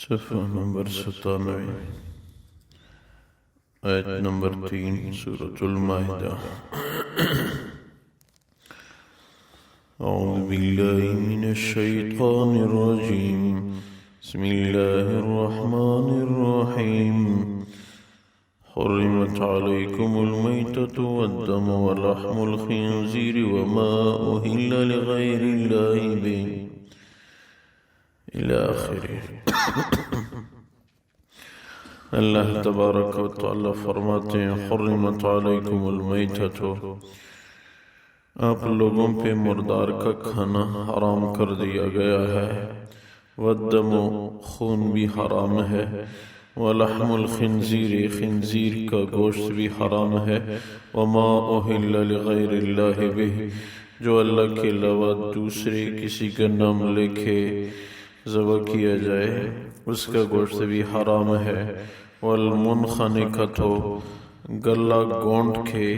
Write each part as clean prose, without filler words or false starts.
صفحہ نمبر 97 آیت نمبر 3 سورة المائدہ۔ اعوذ باللہ من الشیطان الرجیم، بسم اللہ الرحمن الرحیم۔ حرمت علیکم المیتۃ والدم ولحم الخنزیر وما أهل لغیر اللہ به الى آخر۔ اللہ تبارک و تعالی فرماتے ہیں حرمت علیکم المیتۃ، آپ لوگوں پہ مردار کا کھانا حرام کر دیا گیا ہے، والدم خون بھی حرام ہے، ولحم الخنزیر خنزیر کا گوشت بھی حرام ہے، وما أهل لغیر اللہ به جو اللہ کے علاوہ دوسرے کسی کا نام لے کے ذبح کیا جائے اس کا گوشت بھی حرام ہے، والمنخنقۃ گلا گونٹ کے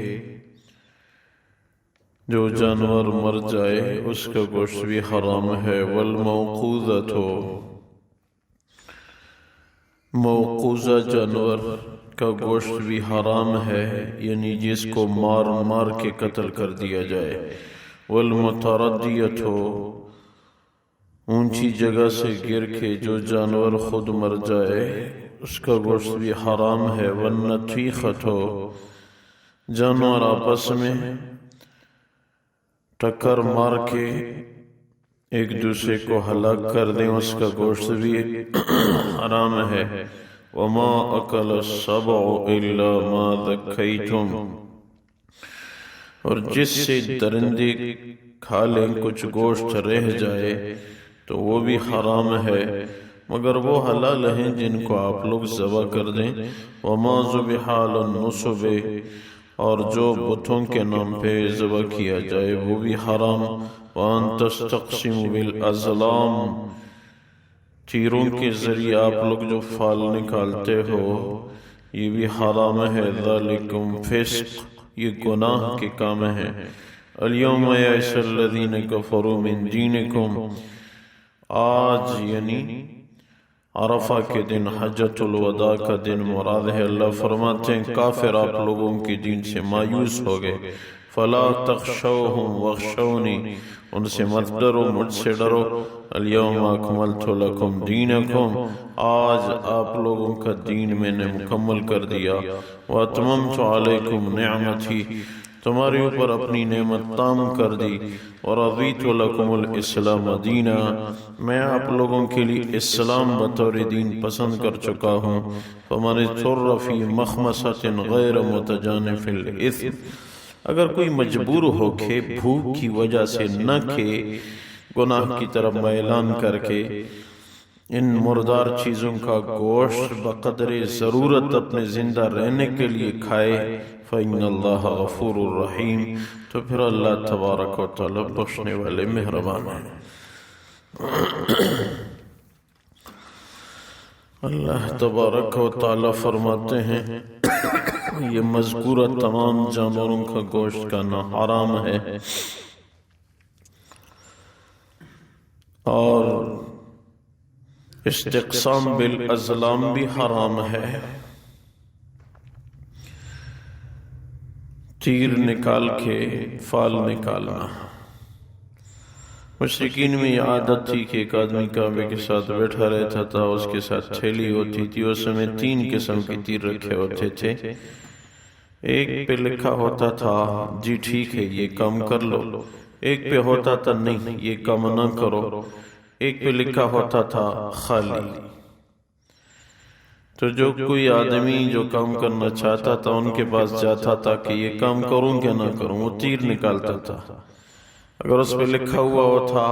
جو جانور مر جائے اس کا گوشت بھی حرام ہے، والموقوذۃ موقوذہ جانور کا گوشت بھی حرام ہے، یعنی جس کو مار مار کے قتل کر دیا جائے، والمتردیۃ اونچی جگہ سے گر کے جو جانور خود مر جائے اس کا گوشت بھی حرام ہے، والنطیخۃ جانور آپس میں ٹکر مار کے ایک دوسرے کو ہلاک کر دیں اس کا گوشت بھی حرام ہے، وما أكل السبع إلا ما ذکیتم اور جس سے درندے کھا لیں کچھ گوشت رہ جائے تو وہ بھی حرام ہے، مگر وہ حلال ہیں جن کو آپ لوگ ذبح کر دیں، وما ذبح علی النصب اور جو بتوں کے نام پہ ذبح کیا جائے وہ بھی حرام، وان تستقسموا بالازلام تیروں کے ذریعے آپ لوگ جو فال نکالتے ہو یہ بھی حرام ہے، ذالکم فسق یہ گناہ کے کام ہے، الیوم یئس الذین کفروا من دینکم آج یعنی عرفہ کے دن حجۃ الوداع کا دن مراد ہے، اللہ فرماتے ہیں کافر آپ لوگوں کی دین سے مایوس ہو گئے، فلا تخشوہم واخشونی ان سے مت ڈرو مجھ سے ڈرو، الیوم اکملت لکم دینکم آج آپ لوگوں کا دین میں نے مکمل کر دیا، واتممت علیکم نعمتی تمہارے اوپر اپنی نعمت تام کر دی، ورضیت لکم الاسلام دینا میں آپ لوگوں کے لیے اسلام بطور دین پسند کر چکا ہوں، فمن اضطر فی مخمصۃ غیر متجانف الاثم اگر کوئی مجبور ہو کے بھوک کی وجہ سے نہ کہ گناہ کی طرف میلان کر کے ان مردار چیزوں کا گوشت بقدر ضرورت اپنے زندہ رہنے کے لیے کھائے، فإن اللہ غفور الرحیم تو پھر اللہ تبارک و تعالی بخشنے والے مہربان ہیں۔ اللہ تبارک و تعالی فرماتے ہیں یہ مذکورہ تمام جانوروں کا گوشت کھانا حرام ہے، اور استقسام بالازلام بھی حرام ہے، تیر نکال کے فال نکالنا۔ مشرکین میں یہ عادت تھی کہ ایک آدمی کعبے کے ساتھ بیٹھا رہتا تھا، اس کے ساتھ تھیلی ہوتی تھی، اس میں 3 قسم کے تیر رکھے ہوتے تھے، ایک پہ لکھا ہوتا تھا جی ٹھیک ہے یہ کام کر لو، ایک پہ ہوتا تھا نہیں یہ کام نہ کرو، ایک پہ لکھا ہوتا تھا خالی۔ تو جو کوئی آدمی جو کام کرنا چاہتا تھا ان کے پاس جاتا تھا کہ یہ کام کروں کیا نہ کروں، وہ تیر نکالتا تھا، اگر اس پہ لکھا ہوا تھا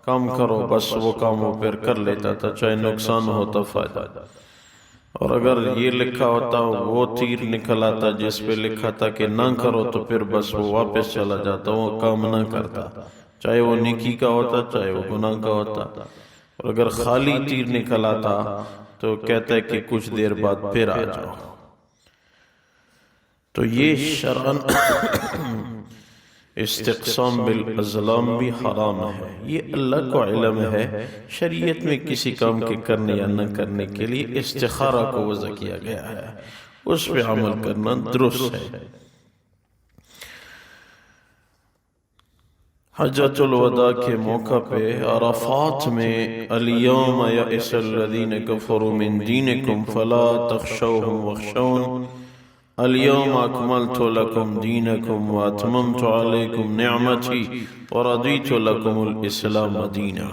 کام کرو بس وہ کام وہ پھر کر لیتا تھا، چاہے نقصان ہوتا فائدہ، اور اگر یہ لکھا ہوتا وہ تیر نکل آتا جس پہ لکھا تھا کہ نہ کرو تو پھر بس وہ واپس چلا جاتا، وہ کام نہ کرتا، چاہے وہ نیکی کا ہوتا چاہے وہ گناہ کا ہوتا، اور اگر خالی تیر نکل آتا تو کہتا ہے کہ کچھ دیر بعد پھر آ جاؤ۔ تو یہ شرعاً استقسام بالازلام بھی حرام ہے۔ یہ اللہ کو علم ہے، شریعت میں کسی کام کے کرنے یا نہ کرنے کے لیے استخارہ کو وضع کیا گیا ہے، اس پہ عمل کرنا درست ہے۔ حجۃ الوداع کے موقع پہ عرفات میں الیوم یئس الذین کفروا من دینکم فلا تخشوہم واخشون الیوم اکملت لکم دینکم واتممت علیکم نعمتی ورضیت لکم الاسلام دینہ۔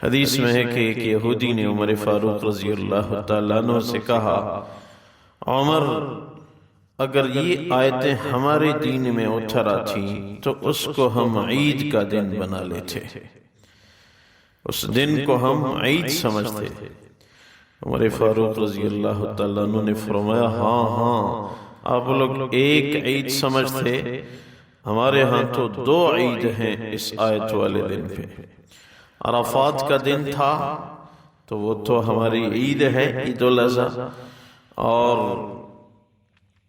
حدیث میں ہے کہ ایک یہودی نے عمر فاروق رضی اللہ تعالیٰ عنہ سے کہا، عمر اگر یہ آیتیں ہمارے دین میں اتر آتیں تو اس کو ہم عید کا دن بنا لیتے، اس دن کو ہم عید سمجھتے۔ عمر فاروق رضی اللہ تعالیٰ عنہ نے فرمایا، ہاں ہاں آپ لوگ ایک عید سمجھتے، ہمارے ہاں تو 2 عید ہیں اس آیت والے دن پہ۔ عرفات کا دن تھا تو وہ تو ہماری عید ہے، عید الاضحیٰ، اور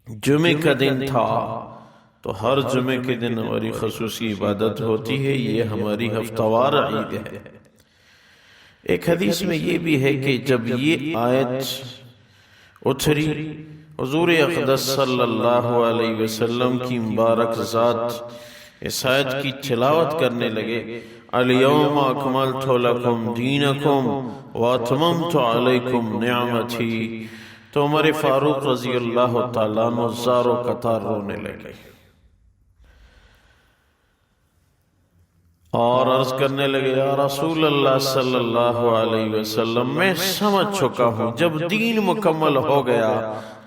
جمعہ کا دن تھا تو ہر جمعہ کے دن ہماری خصوصی عبادت ہوتی ہے، یہ ہماری ہفتہ وار عید ہے۔ ایک حدیث میں یہ بھی ہے کہ جب یہ آیت اتری، حضور اقدس صلی اللہ علیہ وسلم کی مبارک ذات اس آیت کی تلاوت کرنے لگے، الیوم اکملت لکم دینکم واتممت علیکم نعمتی، تو عمر فاروق رضی اللہ تعالیٰ عنہ زار و قطار رونے لگے اور عرض کرنے لگے، یا رسول اللہ صلی اللہ علیہ وسلم، میں سمجھ چکا ہوں جب دین مکمل ہو گیا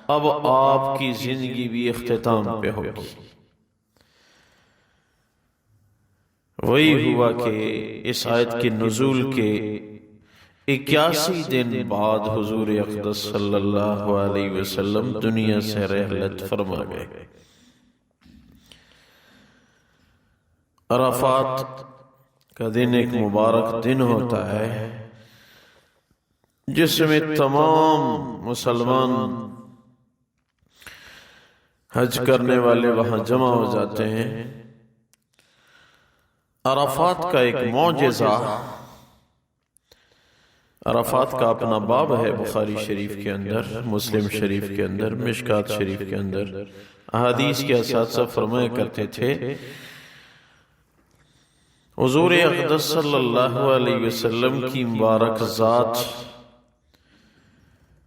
اب آپ کی زندگی بھی اختتام پہ ہوگی۔ وہی ہوا کہ اس آیت کے نزول کے 81 دن بعد حضور اقدس صلی اللہ علیہ وسلم دنیا سے رحلت فرما گئے۔ عرفات کا دن ایک مبارک دن ہوتا ہے جس میں تمام مسلمان حج کرنے والے وہاں جمع ہو جاتے ہیں۔ عرفات کا ایک معجزہ، عرفات کا اپنا باب ہے بخاری شریف کے اندر، مسلم شریف کے اندر، مشکات شریف کے اندر۔ احادیث کے اساتذہ فرمایا کرتے تھے، حضور اقدس صلی اللہ علیہ وسلم کی مبارک ذات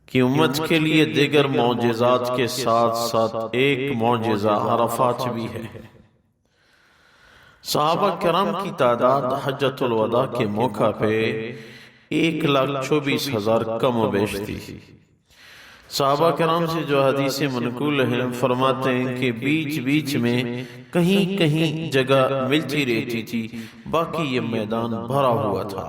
کی امت کے لیے دیگر معجزات کے ساتھ ساتھ ایک معجزہ عرفات بھی ہے۔ صحابہ کرام کی تعداد حجۃ الوداع کے موقع پہ 1,24,000 کم و بیش تھی۔ صحابہ کرام سے جو حدیثیں منقول ہیں فرماتے ہیں کہ بیچ بیچ میں کہیں کہیں جگہ ملتی رہتی تھی، باقی یہ میدان بھرا ہوا تھا۔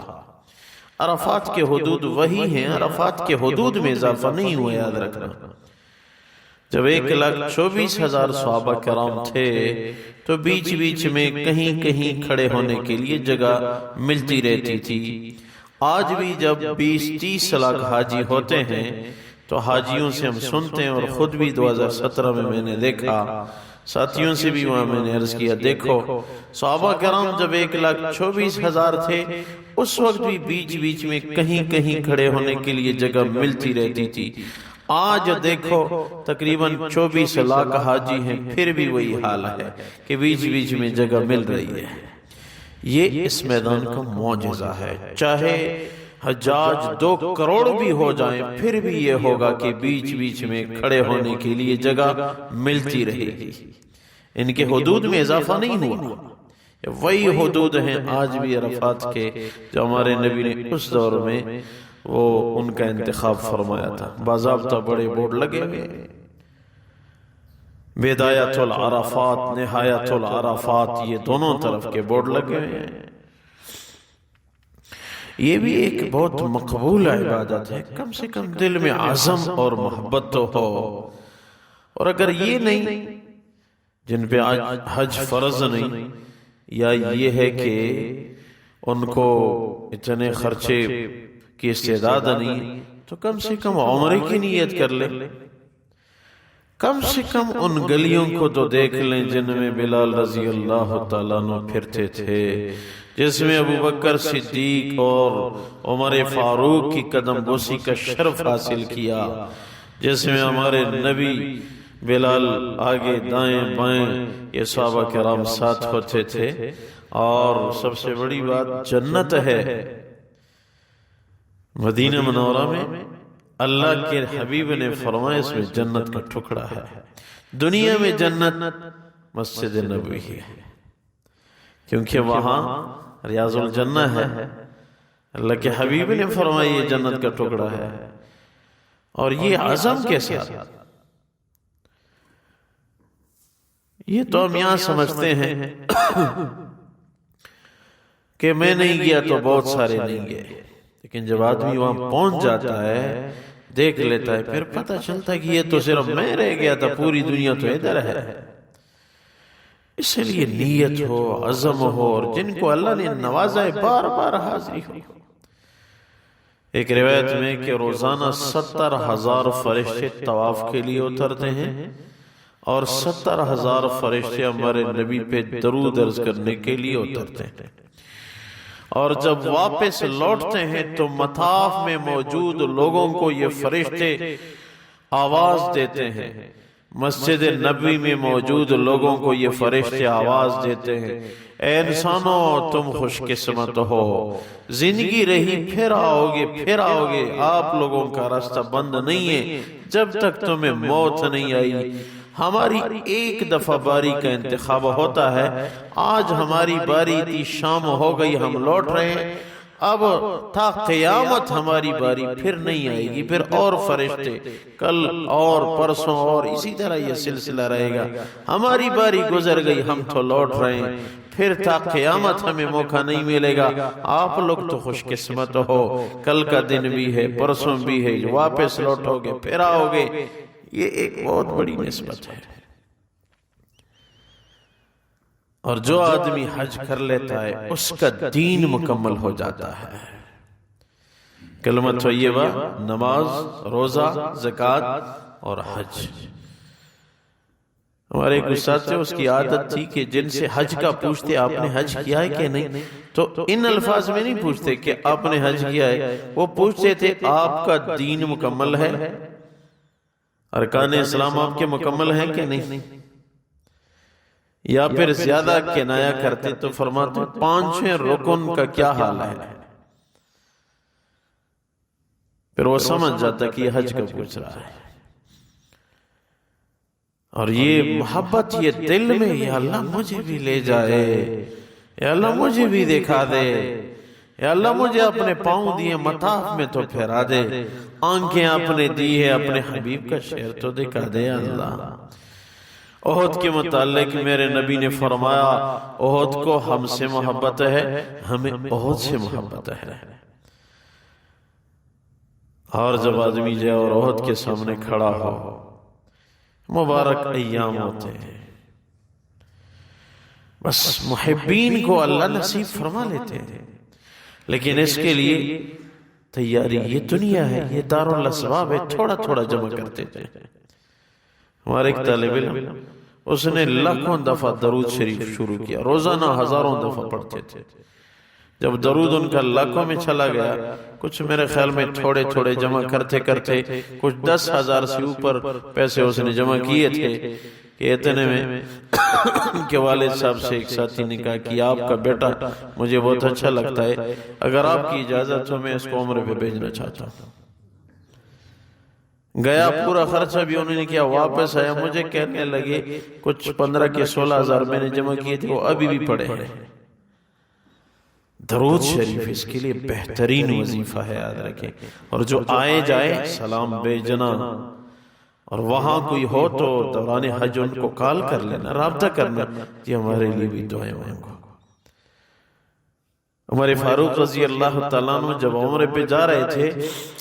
عرفات کے حدود وہی ہیں، عرفات کے حدود میں اضافہ نہیں ہوا، یاد رکھنا۔ جب 1,24,000 صحابہ کرام تھے تو بیچ بیچ میں کہیں کہیں کھڑے ہونے کے لیے جگہ ملتی رہتی تھی۔ آج بھی جب 20-30 لاکھ حاجی ہوتے ہیں تو حاجیوں سے ہم سنتے ہیں، اور خود بھی 2017 میں نے دیکھا، ساتھیوں سے بھی وہاں میں نے عرض کیا، دیکھو صحابہ کرام جب 1,24,000 تھے اس وقت بھی بیچ بیچ میں کہیں کہیں کھڑے ہونے کے لیے جگہ ملتی رہتی تھی۔ آج دیکھو تقریباً 24 لاکھ حاجی ہیں، پھر بھی وہی حال ہے کہ بیچ بیچ میں جگہ مل رہی ہے۔ یہ اس میدان کا معجزہ ہے۔ چاہے حجاج 2 کروڑ بھی ہو جائیں پھر بھی یہ ہوگا کہ بیچ بیچ میں کھڑے ہونے کے لیے جگہ ملتی رہے گی۔ ان کے حدود میں اضافہ نہیں ہوا، وہی حدود ہیں آج بھی عرفات کے، جو ہمارے نبی نے اس دور میں وہ ان کا انتخاب فرمایا تھا۔ باضابطہ بڑے بورڈ لگے ہوئے، بدایت العرفات، نہایت العرفات، یہ دونوں طرف کے بورڈ لگے ہوئے ہیں۔ یہ بھی ایک بہت مقبول عبادت ہے، کم سے کم دل میں عزم اور محبت تو ہو۔ اور اگر یہ نہیں، جن پہ آج حج فرض نہیں، یا یہ ہے کہ ان کو اتنے خرچے کی استعداد نہیں، تو کم سے کم عمرے کی نیت کر لے۔ کم سے کم ان گلیوں کو تو دیکھ لیں جن میں بلال رضی اللہ تعالیٰ عنہ پھرتے تھے، جس میں ابو بکر صدیق اور عمر فاروق کی قدم بوسی کا شرف حاصل کیا، جس میں ہمارے نبی بلال آگے دائیں بائیں یہ صحابہ کرام ساتھ ہوتے تھے۔ اور سب سے بڑی بات جنت ہے مدینہ منورہ میں، اللہ کے حبیب نے فرمایا اس میں جنت کا ٹکڑا ہے۔ دنیا میں جنت مسجد نبوی ہے، کیونکہ وہاں ریاض الجنہ ہے، اللہ کے حبیب نے فرمایا یہ جنت کا ٹکڑا ہے۔ اور یہ عزم کے ساتھ، یہ تو ہم یہاں سمجھتے ہیں کہ میں نہیں گیا تو بہت سارے نہیں گئے، لیکن جب آدمی وہاں پہنچ جاتا ہے، دیکھ لیتا ہے، پھر پتہ چلتا ہے کہ یہ تو صرف میں رہ گیا تھا، پوری دنیا تو ادھر ہے۔ اس لیے نیت ہو، عزم ہو، اور جن کو اللہ نے نوازا ہے بار بار حاضری ہو۔ ایک روایت میں کہ روزانہ 70,000 فرشتے طواف کے لیے اترتے ہیں، اور 70,000 فرشتے ہمارے نبی پہ درود عرض کرنے کے لیے اترتے ہیں، اور جب واپس لوٹتے ہیں تو مطاف میں موجود لوگوں کو یہ فرشتے آواز دیتے ہیں، مسجد نبوی میں موجود لوگوں کو یہ فرشتے آواز دیتے ہیں، اے انسانوں تم خوش قسمت ہو، زندگی رہی پھر آؤ گے، آپ لوگوں کا راستہ بند نہیں ہے جب تک تمہیں موت نہیں آئی۔ ہماری ایک دفعہ باری کا انتخاب ہوتا ہے، آج ہماری باری تھی، شام ہو گئی، ہم لوٹ رہے ہیں، اب تا قیامت ہماری باری پھر نہیں آئے گی، پھر اور فرشتے کل اور پرسوں اور اسی طرح یہ سلسلہ رہے گا۔ ہماری باری گزر گئی، ہم تو لوٹ رہے ہیں، پھر تا قیامت ہمیں موقع نہیں ملے گا۔ آپ لوگ تو خوش قسمت ہو، کل کا دن بھی ہے، پرسوں بھی ہے، واپس لوٹو گے، پھر آؤ گے۔ یہ ایک بہت بڑی نسبت ہے۔ اور جو آدمی حج کر لیتا ہے اس کا دین مکمل ہو جاتا ہے۔ کلمہ طیبہ، نماز، روزہ، زکوٰۃ اور حج۔ ہمارے ایک استاد تھے، اس کی عادت تھی کہ جن سے حج کا پوچھتے آپ نے حج کیا ہے کہ نہیں، تو ان الفاظ میں نہیں پوچھتے کہ آپ نے حج کیا ہے، وہ پوچھتے تھے آپ کا دین مکمل ہے، ارکان اسلام آپ کے مکمل ہیں کہ نہیں، یا پھر زیادہ کنایا کرتے تو فرماتے 5 رکن کا کیا حال ہے، پھر وہ سمجھ جاتا کہ یہ حج کا پوچھ رہا ہے۔ اور یہ محبت یہ دل میں، یا اللہ مجھے بھی لے جائے، یا اللہ مجھے بھی دکھا دے، یا اللہ مجھے اپنے پاؤں دیے مطاف میں تو پھیرا دے، آنکھیں اپنے دی ہے، اپنے حبیب کا شعر تو دکھا دے اللہ۔ احد کے متعلق میرے نبی نے فرمایا احد کو ہم سے محبت ہے، ہمیں احد سے محبت ہے۔ اور جب آدمی جائے اور احد کے سامنے کھڑا ہو، مبارک ایام ہوتے ہیں، بس محبین کو اللہ نصیب فرما لیتے ہیں، لیکن اس کے لیے تیاری، یہ دنیا ہے، یہ دار الاسباب ہے، تھوڑا تھوڑا جمع کرتے تھے۔ ہمارے ایک طالب علم، اس نے لاکھوں دفعہ درود شریف شروع کیا، روزانہ ہزاروں دفعہ پڑھتے تھے۔ جب درود ان کا لاکھوں میں چلا گیا، کچھ میرے خیال میں تھوڑے تھوڑے جمع کرتے کرتے کچھ 10,000 سے اوپر پیسے اس نے جمع کیے تھے کہ اتنے میں ان کے والد صاحب سے ایک ساتھی نے کہا کہ آپ کا بیٹا مجھے بہت اچھا لگتا ہے، اگر آپ کی اجازت ہو میں اس کو عمرے پہ بھیجنا چاہتا ہوں۔ گیا، پورا خرچہ بھی انہوں نے کیا، واپس آیا، مجھے کہنے لگے کچھ 15 کے 16,000 میں نے جمع کیے تھے، وہ ابھی بھی پڑے ہیں۔ درود شریف اس کے لیے بہترین وظیفہ ہے، یاد رکھیں۔ اور جو آئے جائے سلام بھیجنا، اور وہاں کوئی ہو تو دوران حج ان کو کال کر لینا، رابطہ کرنا، یہ ہمارے لیے بھی دعائیں مانگو۔ عمر فاروق رضی اللہ تعالیٰ عنہ جب عمرے پہ جا رہے تھے،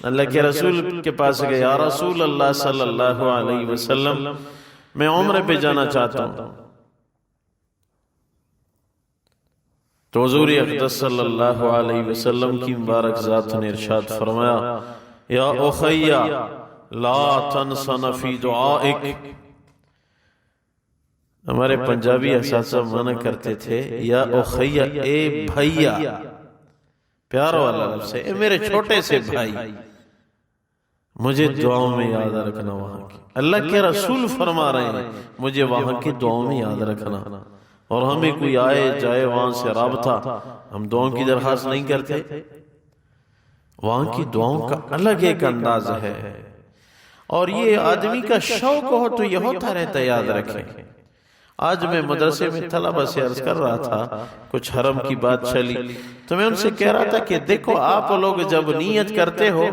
اللہ کے رسول کے پاس گئے، یا رسول اللہ صلی اللہ علیہ وسلم میں عمرے پہ جانا چاہتا ہوں۔ تو حضور اقدس صلی اللہ علیہ وسلم کی مبارک ذات نے ارشاد فرمایا، یا اخی لا تنسن فی دعائک، ہمارے پنجابی اساتذہ مانا کرتے تھے یا اخیہ، اے بھائیا، پیار والا لفظ ہے، اے میرے چھوٹے سے بھائی، مجھے دعاؤں میں یاد رکھنا وہاں کی۔ اللہ کے رسول فرما رہے ہیں مجھے وہاں کی دعاؤں میں یاد رکھنا، اور ہمیں کوئی آئے جائے وہاں سے رابطہ، ہم دعاؤں کی درخواست نہیں کرتے۔ وہاں کی دعاؤں کا الگ ایک انداز ہے، اور یہ آدمی کا شوق ہو تو یہ ہوتا رہتا ہے، یاد رکھیں۔ آج میں مدرسے میں طلبہ سے عرض کر رہا تھا، کچھ حرم کی بات چلی تو میں ان سے کہہ رہا تھا کہ دیکھو آپ لوگ جب نیت کرتے ہو،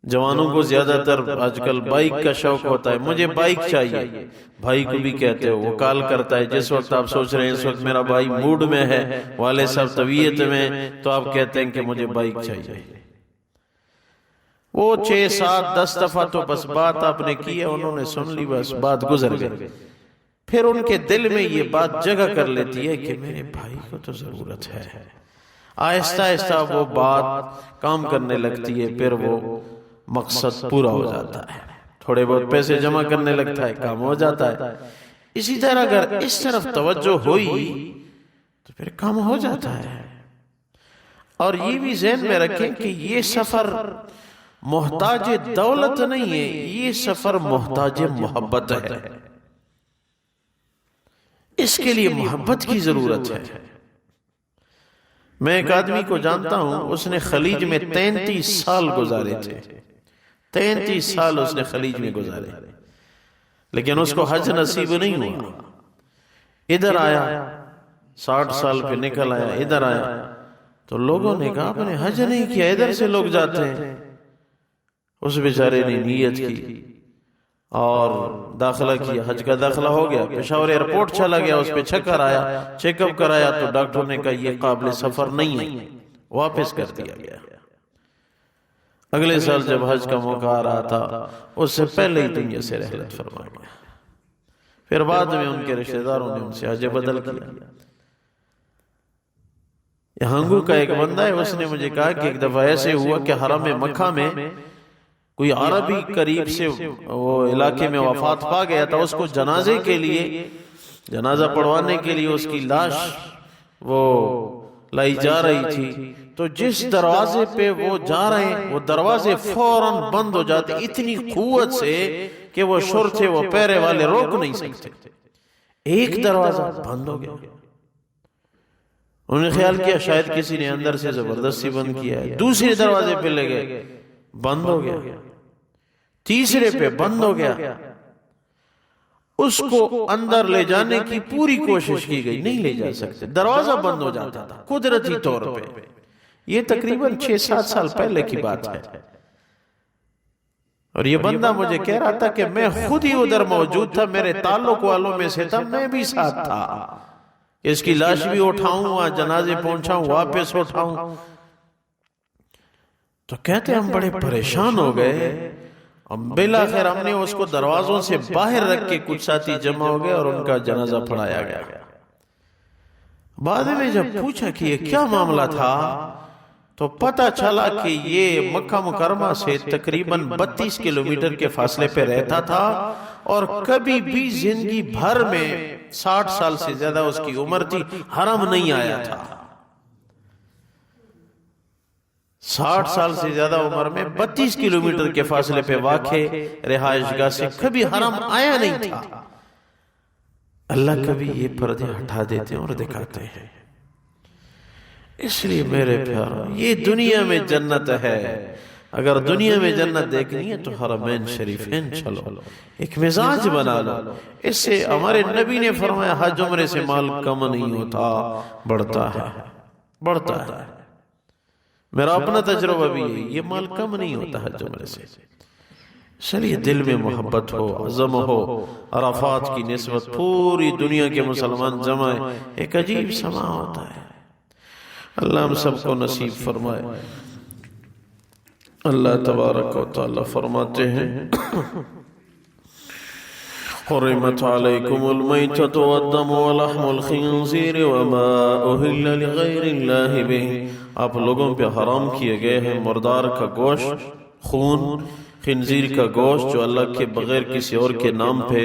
جوانوں کو زیادہ تر آج کل بائک کا شوق ہوتا ہے، مجھے بائک چاہیے، بھائی کو بھی کہتے ہو، وہ کال کرتا ہے جس وقت آپ سوچ رہے ہیں اس وقت میرا بھائی موڈ میں ہے، والے صاحب طبیعت میں، تو آپ کہتے ہیں کہ مجھے بائک چاہیے۔ وہ 6 7 10 دفعہ تو بس بات آپ نے کی ہے، انہوں نے سن لی، بس بات گزر گئی۔ پھر ان کے دل میں یہ بات جگہ کر لیتی ہے کہ میرے بھائی کو تو ضرورت ہے، آہستہ آہستہ وہ بات کام کرنے لگتی ہے، پھر وہ مقصد پورا ہو جاتا ہے، تھوڑے بہت پیسے جمع کرنے لگتا ہے، کام ہو جاتا ہے۔ اسی طرح اگر اس طرف توجہ ہوئی تو پھر کام ہو جاتا ہے۔ اور یہ بھی ذہن میں رکھیں کہ یہ سفر محتاج دولت نہیں ہے، یہ سفر محتاج محبت ہے، اس کے لیے محبت کی ضرورت ہے۔ میں ایک آدمی کو جانتا ہوں، اس نے خلیج میں 33 سال گزارے تھے، 33 سال اس نے خلیج میں گزارے، لیکن اس کو حج نصیب نہیں ہوا۔ ادھر آیا، 60 سال پہ نکل آیا، ادھر آیا تو لوگوں نے کہا آپ نے حج نہیں کیا، ادھر سے لوگ جاتے ہیں۔ اس بیچارے نے نیت کی اور داخلہ کیا، حج کا داخلہ ہو گیا، پشاور ایئرپورٹ چلا گیا، اس پہ چکر آیا، چیک اپ کرایا تو ڈاکٹر نے کہا یہ قابل سفر نہیں ہے، واپس کر دیا گیا۔ اگلے سال جب حج کا موقع آ رہا تھا، اس سے پہلے ہی دنیا سے رحلت فرما گیا۔ پھر بعد میں ان کے رشتہ داروں نے ان سے حج بدل کیا۔ ہنگو کا ایک بندہ ہے، اس نے مجھے کہا کہ ایک دفعہ ایسے ہوا کہ حرم مکہ میں کوئی عربی قریب سے وہ علاقے میں وفات پا گیا تھا، اس کو جنازے کے لیے، جنازہ پڑھوانے کے لیے اس کی لاش وہ لائی جا رہی تھی، تو جس دروازے پہ وہ جا رہے ہیں وہ دروازے فوراً بند ہو جاتے، اتنی قوت سے کہ وہ شور تھے، وہ پیرے والے روک نہیں سکتے۔ ایک دروازہ بند ہو گیا، انہوں نے خیال کیا شاید کسی نے اندر سے زبردستی بند کیا ہے، دوسرے دروازے پہ لے گئے، بند ہو گیا، تیسرے پہ بند ہو گیا۔ اس کو اندر لے جانے کی پوری کوشش کی گئی، نہیں لے جا سکتے، دروازہ بند ہو جاتا تھا قدرتی طور پہ۔ یہ تقریباً 6 7 سال پہلے کی بات ہے، اور یہ بندہ مجھے کہہ رہا تھا کہ میں خود ہی ادھر موجود تھا، میرے تعلق والوں میں سے تھا، میں بھی ساتھ تھا، اس کی لاش بھی اٹھاؤں، وہاں جنازے پہنچاؤں، واپس اٹھاؤں۔ تو کہتے ہم بڑے پریشان ہو گئے، بالآخر ہم نے اس کو دروازوں سے باہر رکھ کے کچھ ساتھی جمع ہو گئے اور ان کا جنازہ پڑھایا گیا۔ بعد میں جب پوچھا کہ یہ کیا معاملہ تھا تو پتہ چلا کہ یہ مکہ مکرمہ سے تقریباً 32 کلومیٹر کے فاصلے پہ رہتا تھا، اور کبھی بھی زندگی بھر میں 60 سال سے زیادہ اس کی عمر تھی، حرم نہیں آیا تھا۔ 60 سال سے زیادہ عمر میں 32 کلومیٹر کے فاصلے پہ واقع رہائش گاہ سے کبھی حرم آیا نہیں تھا۔ اللہ کبھی یہ پردے ہٹا دیتے ہیں اور دکھاتے ہیں۔ اس لیے میرے پیارو، یہ دنیا میں جنت ہے، اگر دنیا میں جنت دیکھنی ہے تو حرمین شریفین چلو، ایک مزاج بنا لو۔ اس سے ہمارے نبی نے فرمایا حج عمرے سے مال کم نہیں ہوتا، بڑھتا ہے، بڑھتا ہے۔ میرا اپنا تجربہ بھی ہے، یہ مال کم نہیں ہوتا حج عمرے سے۔ چلیے دل میں محبت ہو، عزم ہو، عرفات کی نسبت پوری دنیا کے مسلمان جمع ہے، ایک عجیب سما ہوتا ہے۔ اللہ ہم سب کو نصیب فرمائے۔ اللہ تبارک و تعالی فرماتے ہیں حرمت علیکم المیتۃ والدم ولحم الخنزیر وما اہل لغیر اللہ بہ، آپ لوگوں پہ حرام کیے گئے ہیں مردار کا گوشت، خون، خنزیر کا گوشت جو اللہ کے بغیر کسی اور کے نام پہ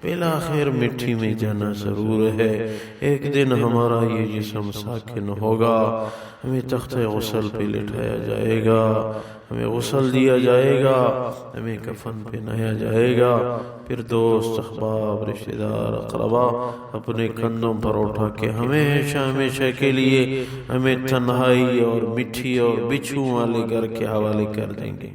بالآخر مٹی میں جانا ضرور ہے. ایک دن ہمارا یہ جسم ساکن ہوگا، ہمیں تخت غسل پہ لٹھایا جائے گا، ہمیں غسل دیا جائے گا، ہمیں کفن پہنایا جائے گا. پھر دوست، احباب، رشتہ دار، اقربا اپنے کندھوں پر اٹھا کے ہمیشہ ہمیشہ کے لیے ہمیں تنہائی اور مٹی اور بچھو والے گھر کے حوالے کر دیں گے.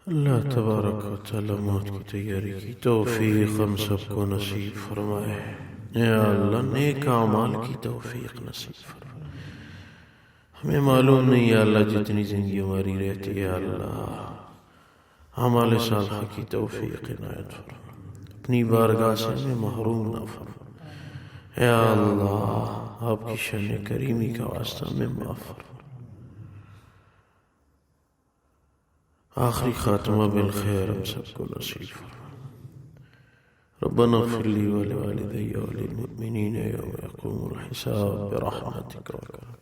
اللہ تبارک و تعالی موت کی تیاری کی توفیق ہم سب کو نصیب فرمائے. یا اللہ نیک اعمال کی توفیق نصیب فرمائے. ہمیں معلوم نہیں یا اللہ جتنی زندگی ہماری رہتی ہے اللہ اعمال صالحہ کی توفیق عنایت فرمائے. اپنی بارگاہ سے ہمیں محروم نہ فرمائے. یا اللہ آپ کی شان کریمی کا واسطہ میں معاف فرمائے. آخری خاتمہ بالخیر ہم سب کو نصیب فرما. ربنا اغفر لي ولوالدي وللمؤمنين يوم يقوم الحساب برحمتك وكرمك.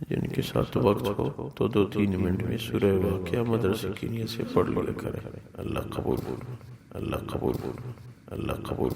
جن کے ساتھ وقت ہو تو 2-3 منٹ میں سورہ واقعہ مدرسے کی نیت سے پڑھ لیا کریں. اللہ قبول، اللہ قبول، اللہ قبول.